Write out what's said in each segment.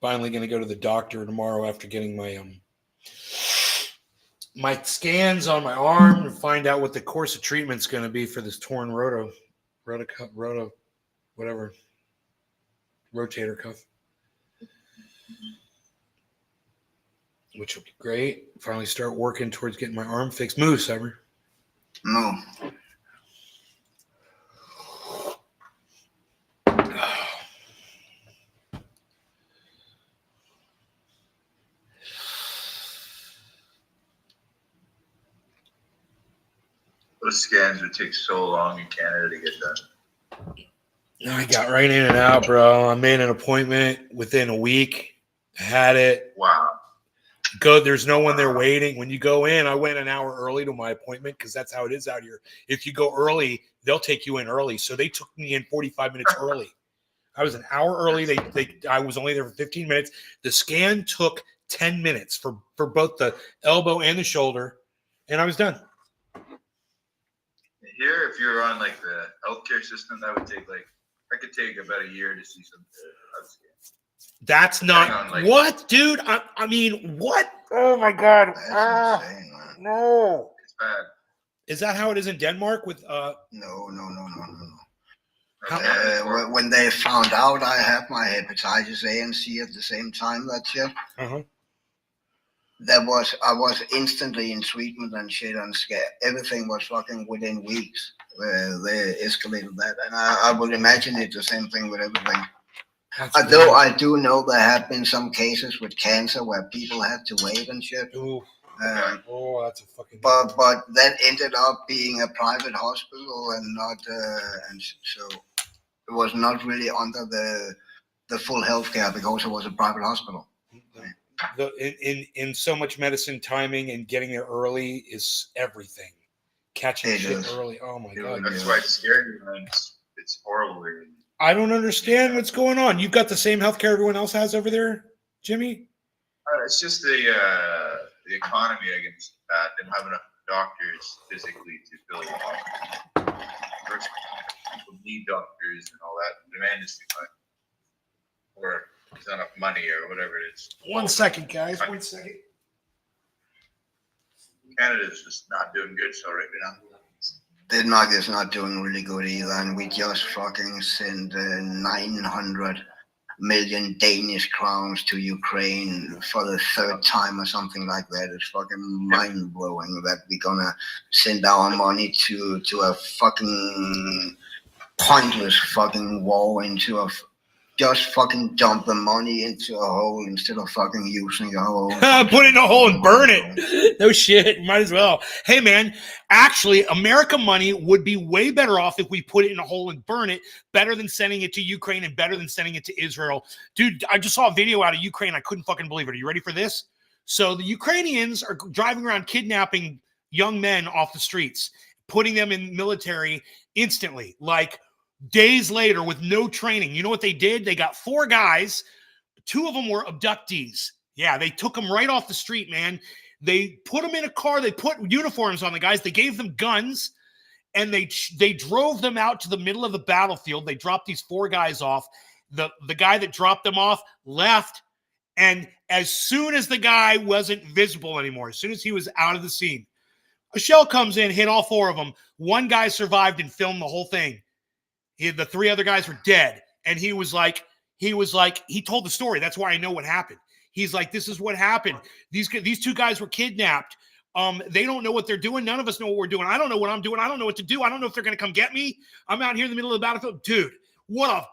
Finally going to go to the doctor tomorrow after getting my scans on my arm to find out what the course of treatment's going to be for this torn whatever, rotator cuff, which will be great. Finally start working towards getting my arm fixed. Move, Cyber. No. Those scans would take so long in Canada to get done. I got right in and out, bro. I made an appointment within a week. I had it. Wow. There's no one there waiting. When you go in, I went an hour early to my appointment because that's how it is out here. If you go early, they'll take you in early. So they took me in 45 minutes early. I was an hour early. I was only there for 15 minutes. The scan took 10 minutes for both the elbow and the shoulder, and I was done. Here, if you're on like the healthcare system, that would take I could take about a year to see some scans. That's not what, dude. I mean, what? Oh my God! Insane, no, it's bad. Is that how it is in Denmark? With No. How? When they found out I had my hepatitis A and C at the same time that year, I was instantly in treatment and shit and scared. Everything was fucking within weeks. They escalated that, and I would imagine it's the same thing with everything. Although I do know there have been some cases with cancer where people had to wait and shit. Ooh. That's a fucking. But that ended up being a private hospital and not, and so it was not really under the full healthcare because it was a private hospital. In so much medicine, timing and getting there early is everything. Catching shit early. Oh my God. That's why it's scary, man. It's horrible. I don't understand what's going on. You've got the same healthcare everyone else has over there, Jimmy? It's just the economy, I guess. They don't have enough doctors physically to fill the hospital. First, people need doctors and all that. The demand is too much. Or there's not enough money or whatever it is. 1 second, guys. 1 second. Canada's just not doing good so right now. Denmark is not doing really good either, and we just fucking sent 900 million Danish crowns to Ukraine for the third time or something like that. It's fucking mind-blowing that we're gonna send our money to a fucking pointless fucking war into a just fucking dump the money into a hole instead of fucking using your hole. Put it in a hole and burn it. No shit. Might as well. Hey, man, actually, America money would be way better off if we put it in a hole and burn it, better than sending it to Ukraine and better than sending it to Israel. Dude, I just saw a video out of Ukraine. I couldn't fucking believe it. Are you ready for this? So the Ukrainians are driving around kidnapping young men off the streets, putting them in military instantly, like days later with no training. You know what they did? They got 4 guys. 2 of them were abductees. Yeah, they took them right off the street, man. They put them in a car. They put uniforms on the guys. They gave them guns, and they drove them out to the middle of the battlefield. They dropped these 4 guys off. The guy that dropped them off left, and as soon as the guy wasn't visible anymore, as soon as he was out of the scene, a shell comes in, hit all 4 of them. 1 guy survived and filmed the whole thing. The 3 other guys were dead. And he told the story. That's why I know what happened. He's like, this is what happened. These 2 guys were kidnapped. They don't know what they're doing. None of us know what we're doing. I don't know what I'm doing. I don't know what to do. I don't know if they're going to come get me. I'm out here in the middle of the battlefield. Dude, what a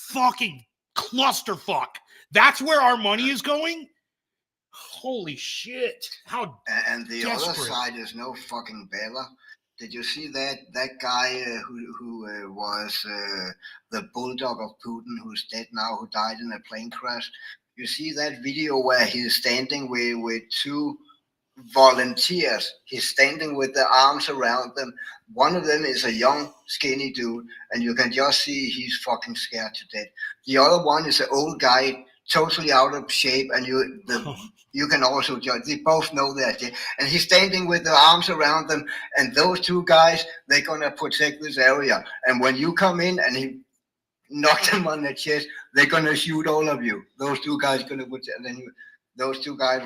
fucking clusterfuck. That's where our money is going? Holy shit. How And the desperate. Other side is no fucking better. Did you see that guy who was the bulldog of Putin, who's dead now, who died in a plane crash? You see that video where he's standing with 2 volunteers. He's standing with the arms around them. One of them is a young, skinny dude, and you can just see he's fucking scared to death. The other one is an old guy, totally out of shape, and you can also judge. They both know that. And he's standing with the arms around them, and those 2 guys, they're going to protect this area. And when you come in and he knocked them on the chest, they're gonna shoot all of you. Those two guys gonna put, and then those two guys.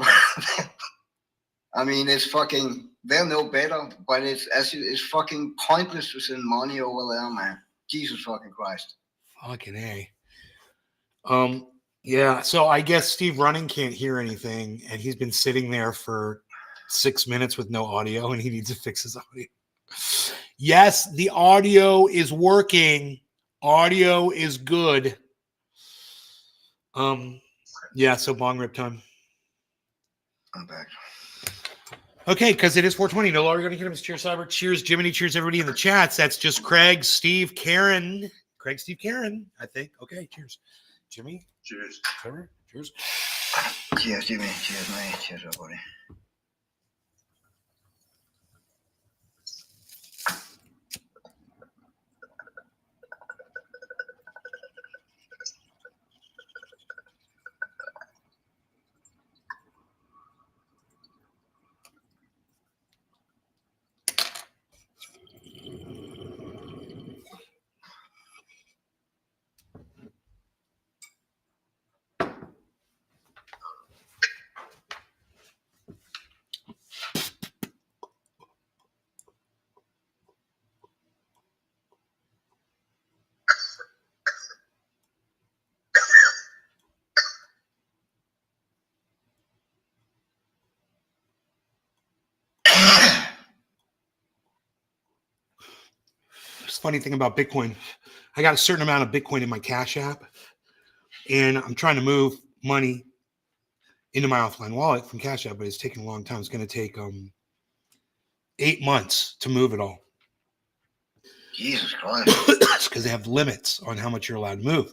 I mean, it's fucking. They'll know better, but it's fucking pointless to send money over there, man. Jesus fucking Christ. Fucking A. Yeah, so I guess Steve Running can't hear anything, and he's been sitting there for 6 minutes with no audio, and he needs to fix his audio. Yes, the audio is working. Audio is good. Yeah, so bong rip time. I'm back. Okay, because it is 420. No longer going to get him. Cheers, Cyber. Cheers, Jiminy. Cheers, everybody in the chats. That's just Craig, Steve, Karen. Craig, Steve, Karen, I think. Okay, cheers. Jimmy? Cheers. Trevor? Cheers. Cheers, Jimmy. Cheers, mate. Cheers, everybody. Funny thing about Bitcoin, I got a certain amount of Bitcoin in my Cash App, and I'm trying to move money into my offline wallet from Cash App, but it's taking a long time. It's going to take 8 months to move it all. Jesus Christ. It's because they have limits on how much you're allowed to move.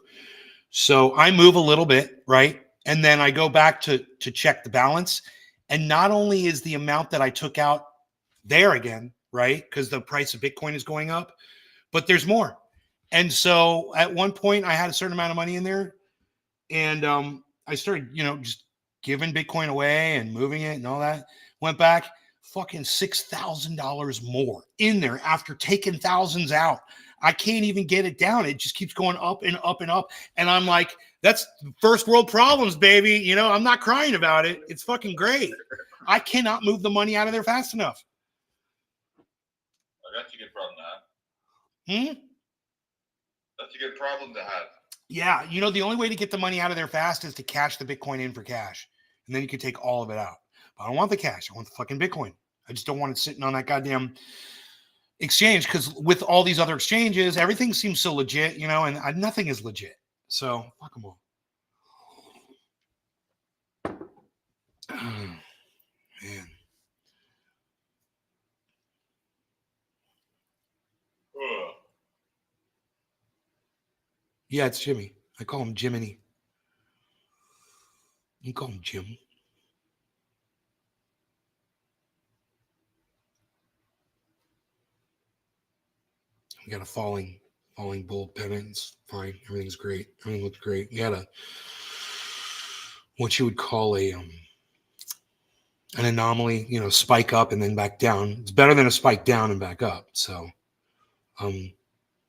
So I move a little bit, right? And then I go back to check the balance. And not only is the amount that I took out there again, right? Because the price of Bitcoin is going up, but there's more. And so at one point I had a certain amount of money in there, and I started, just giving Bitcoin away and moving it and all that. Went back, fucking $6,000 more in there after taking thousands out. I can't even get it down. It just keeps going up and up and up. And I'm like, that's first world problems, baby. I'm not crying about it. It's fucking great. I cannot move the money out of there fast enough. Well, that's a good problem to have. Hmm? That's a good problem to have. Yeah, the only way to get the money out of there fast is to cash the Bitcoin in for cash. And then you can take all of it out. But I don't want the cash. I want the fucking Bitcoin. I just don't want it sitting on that goddamn exchange, because with all these other exchanges, everything seems so legit, and nothing is legit. So, fuck them all. Man. Ugh. Yeah, it's Jimmy. I call him Jiminy. You call him Jim. We got a falling bold pennant. It's fine. Everything's great. Everything looks great. We had what you would call an anomaly, spike up and then back down. It's better than a spike down and back up. So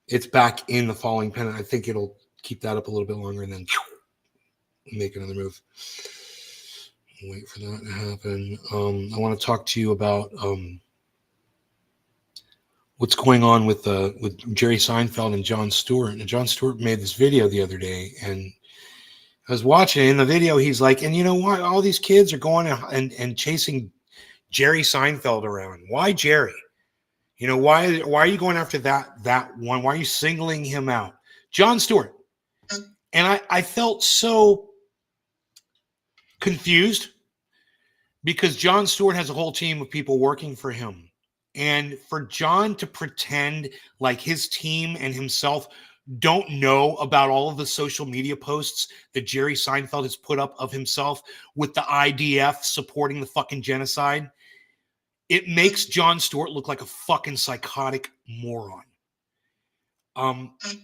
it's back in the falling pennant. I think it'll keep that up a little bit longer and then make another move. Wait for that to happen. I want to talk to you about what's going on with Jerry Seinfeld and Jon Stewart. And Jon Stewart made this video the other day, and I was watching it. In the video, he's like, and you know what? All these kids are going and chasing Jerry Seinfeld around. Why Jerry? Why are you going after that one? Why are you singling him out? Jon Stewart. And I felt so confused, because Jon Stewart has a whole team of people working for him. And for Jon to pretend like his team and himself don't know about all of the social media posts that Jerry Seinfeld has put up of himself with the IDF supporting the fucking genocide, it makes Jon Stewart look like a fucking psychotic moron.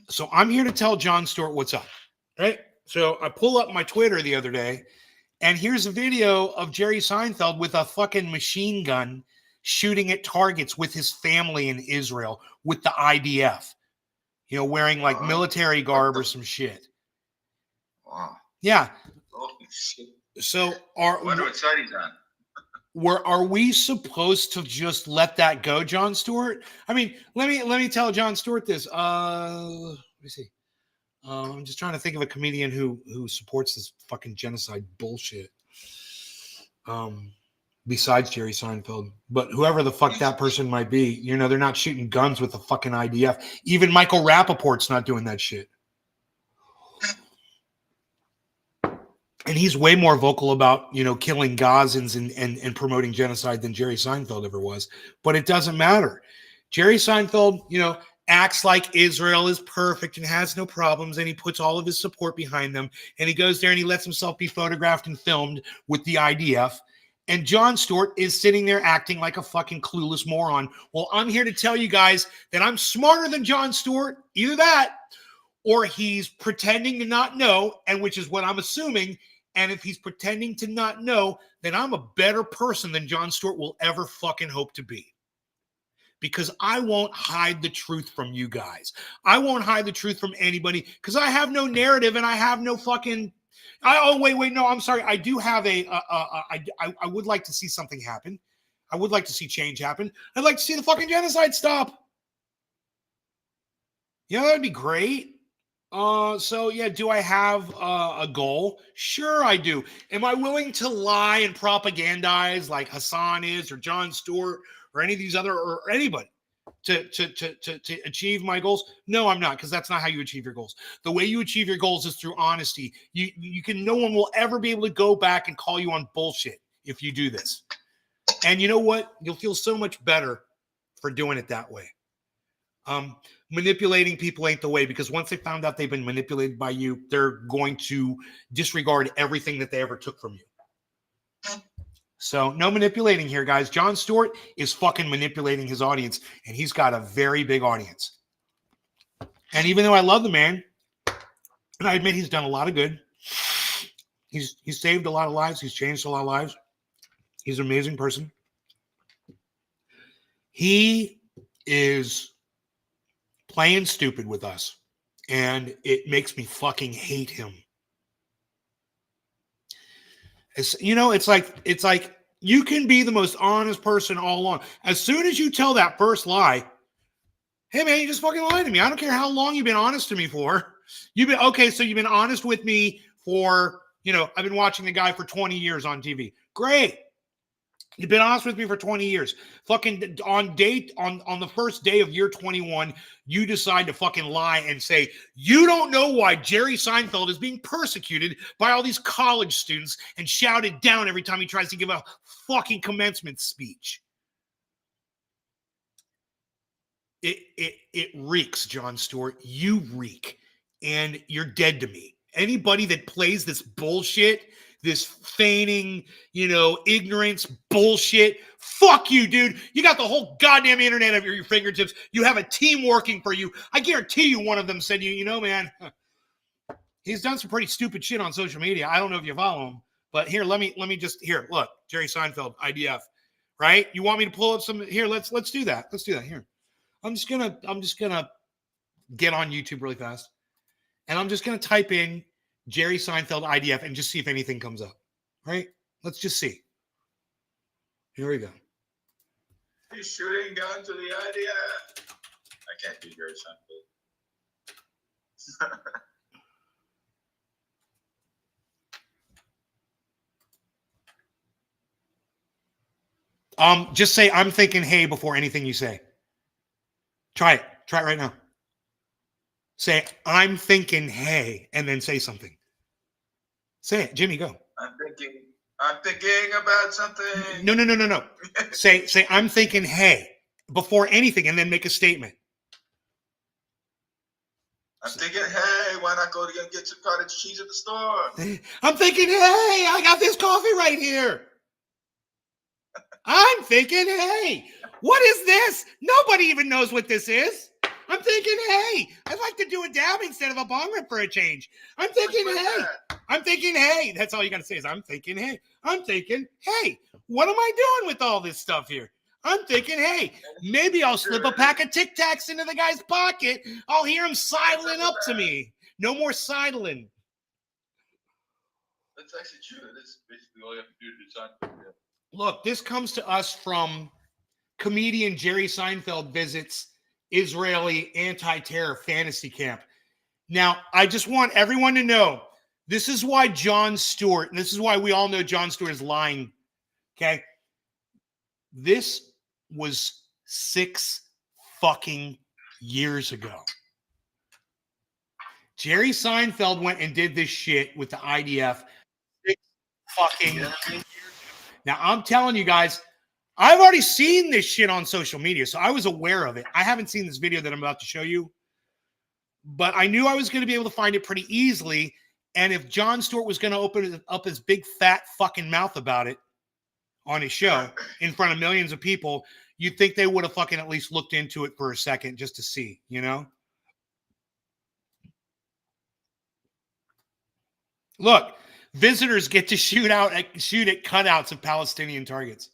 So I'm here to tell Jon Stewart what's up, right? So I pull up my Twitter the other day, and here's a video of Jerry Seinfeld with a fucking machine gun shooting at targets with his family in Israel with the IDF, wearing like military garb or some shit. Wow. Yeah. Holy shit. So I wonder what side he's on. are we supposed to just let that go, Jon Stewart? I mean, let me tell Jon Stewart this. Let me see. I'm just trying to think of a comedian who supports this fucking genocide bullshit. Besides Jerry Seinfeld, but whoever the fuck that person might be, you know, they're not shooting guns with the fucking IDF. Even Michael Rappaport's not doing that shit. And he's way more vocal about, you know, killing Gazans and promoting genocide than Jerry Seinfeld ever was. But it doesn't matter. Jerry Seinfeld, you know, acts like Israel is perfect and has no problems, and he puts all of his support behind them. And he goes there and he lets himself be photographed and filmed with the IDF. And Jon Stewart is sitting there acting like a fucking clueless moron. Well, I'm here to tell you guys that I'm smarter than Jon Stewart. Either that, or he's pretending to not know, and which is what I'm assuming. And if he's pretending to not know, then I'm a better person than Jon Stewart will ever fucking hope to be. Because I won't hide the truth from you guys. I won't hide the truth from anybody because I have no narrative and I have no fucking. Wait, no, I'm sorry. I do have I would like to see something happen. I would like to see change happen. I'd like to see the fucking genocide stop. Yeah, that'd be great. So yeah, do I have a goal? Sure, I do. Am I willing to lie and propagandize like Hassan is, or Jon Stewart, or any of these other, or anybody to achieve my goals? No, I'm not, because that's not how you achieve your goals. The way you achieve your goals is through honesty. No one will ever be able to go back and call you on bullshit if you do this. And you know what? You'll feel so much better for doing it that way. Manipulating people ain't the way, because once they found out they've been manipulated by you, they're going to disregard everything that they ever took from you. So no manipulating here, guys. Jon Stewart is fucking manipulating his audience, and he's got a very big audience. And even though I love the man, and I admit he's done a lot of good, he's saved a lot of lives, he's changed a lot of lives, he's an amazing person. He is playing stupid with us, and it makes me fucking hate him. It's like you can be the most honest person all along. As soon as you tell that first lie, hey man, you just fucking lied to me. I don't care how long you've been honest to me for. You've been honest with me for, I've been watching the guy for 20 years on TV. Great. You've been honest with me for 20 years. Fucking on the first day of year 21, you decide to fucking lie and say, you don't know why Jerry Seinfeld is being persecuted by all these college students and shouted down every time he tries to give a fucking commencement speech. It reeks, Jon Stewart. You reek. And you're dead to me. Anybody that plays this bullshit, this feigning, ignorance bullshit. Fuck you, dude. You got the whole goddamn internet at your fingertips. You have a team working for you. I guarantee you one of them said, man, he's done some pretty stupid shit on social media. I don't know if you follow him, but here, let me look, Jerry Seinfeld, IDF, right? You want me to pull up some here? Let's do that. Let's do that here. I'm just gonna get on YouTube really fast, and I'm just gonna type in Jerry Seinfeld IDF and just see if anything comes up. Right? Let's just see. Here we go. He's shooting down to the IDF. I can't do Jerry Seinfeld. Just say I'm thinking hey before anything you say. Try it. Try it right now. Say I'm thinking hey and then say something. Say it, Jimmy, go. I'm thinking about something. No. say I'm thinking hey before anything and then make a statement. I'm thinking, hey, why not go to get some cottage cheese at the store? I'm thinking, hey, I got this coffee right here. I'm thinking, hey, what is this? Nobody even knows what this is. I'm thinking, hey, I'd like to do a dab instead of a bong rip for a change. I'm thinking, hey. I'm thinking, hey. That's all you got to say is I'm thinking, hey. I'm thinking, hey, what am I doing with all this stuff here? I'm thinking, hey, maybe I'll slip a pack of Tic Tacs into the guy's pocket. I'll hear him sidling up to me. No more sidling. That's actually true. That's basically all you have to do to Seinfeld. Yeah. Look, this comes to us from comedian Jerry Seinfeld visits Israeli anti-terror fantasy camp. Now, I just want everyone to know, this is why Jon Stewart, and this is why we all know Jon Stewart is lying, okay? This was 6 fucking years ago. Jerry Seinfeld went and did this shit with the IDF 6 fucking years ago. Now, I'm telling you guys, I've already seen this shit on social media, so I was aware of it. I haven't seen this video that I'm about to show you, but I knew I was going to be able to find it pretty easily. And if Jon Stewart was going to open up his big fat fucking mouth about it on his show in front of millions of people, you'd think they would have fucking at least looked into it for a second just to see, you know? Look, visitors get to shoot at cutouts of Palestinian targets.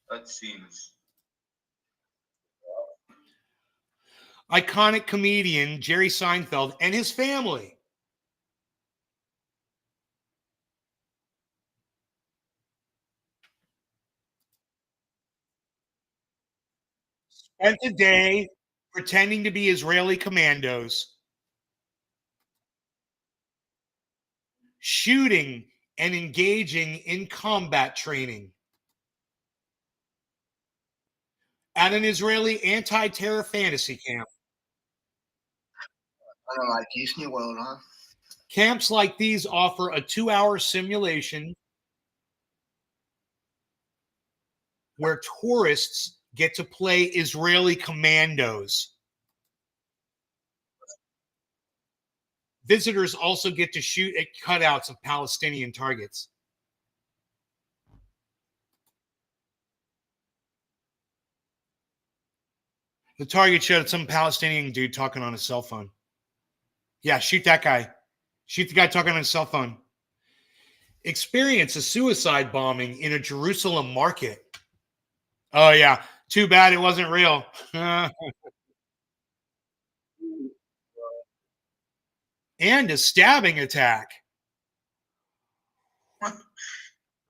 That seems. Iconic comedian Jerry Seinfeld and his family spent the day pretending to be Israeli commandos, shooting and engaging in combat training at an Israeli anti-terror fantasy camp. Kind of like Disney World, huh? Camps like these offer a 2-hour simulation where tourists get to play Israeli commandos. Visitors also get to shoot at cutouts of Palestinian targets. The target showed some Palestinian dude talking on his cell phone. Yeah, shoot that guy. Shoot the guy talking on his cell phone. Experience a suicide bombing in a Jerusalem market. Oh, yeah. Too bad it wasn't real. And a stabbing attack.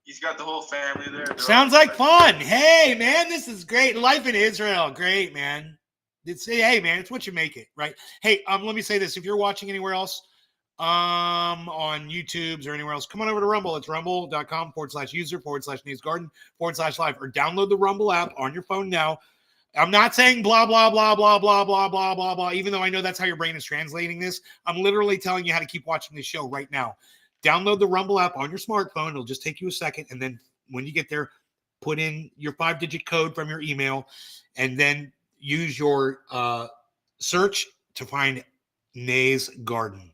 He's got the whole family there. Sounds like fun. Hey, man, this is great. Life in Israel. Great, man. Hey, man, it's what you make it, right? Hey, let me say this. If you're watching anywhere else, on YouTube's or anywhere else, come on over to Rumble. It's rumble.com/user/Nays Garden/live, or download the Rumble app on your phone now. I'm not saying blah, blah, blah, blah, blah, blah, blah, blah, blah, even though I know that's how your brain is translating this. I'm literally telling you how to keep watching this show right now. Download the Rumble app on your smartphone. It'll just take you a second. And then when you get there, put in your 5-digit code from your email, and then use your search to find Nays Garden.